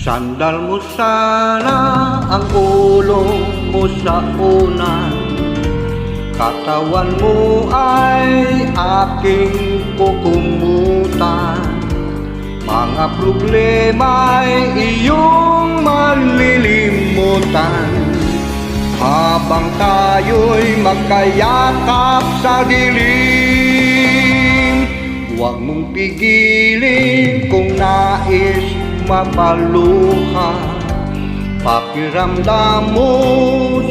Sandal mo sana ang ulo mo sa unan, katawan mo ay aking kukumutan. Mga problema'y iyong malilimutan, habang tayo'y magkayakap sa dilim. Huwag mong pigilin kung nais mapaluha, pakiramdam mo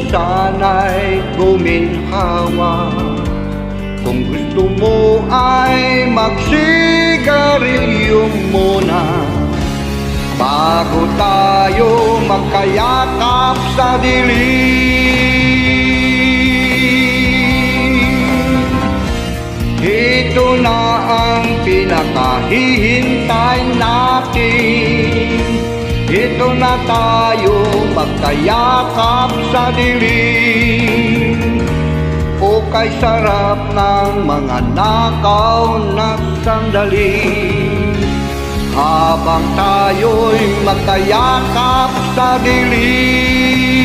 sana'y guminhawa. Kung gusto mo ay magsigarilyo muna, bago tayo magkayakap sa dilim. Ito na ang pinakahihintay natin, ito na tayo magkayakap sa dilim. O kay sarap ng mga nakaw na sandali, habang tayo'y magkayakap sa dilim.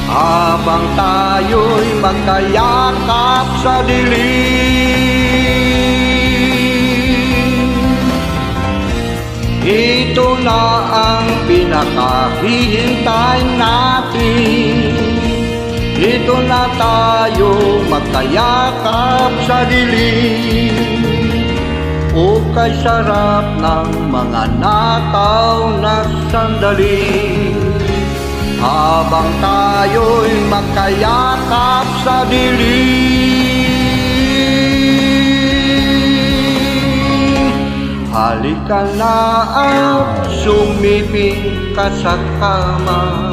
Habang tayo'y magkayakap sa dilim, ito na ang pinakahihintay natin, ito na tayo magkayakap sa dilim. O kay sarap ng mga nakaw na sandali, habang tayo'y magkayakap sa dilim. Halika na at sumiping ka sa kama,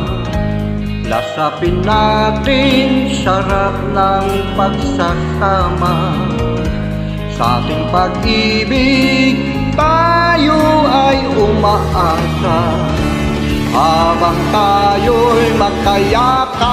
lasapin natin sarap ng pagsasama. Sa ating pag-ibig tayo ay umaasa, habang tayo'y magkayakap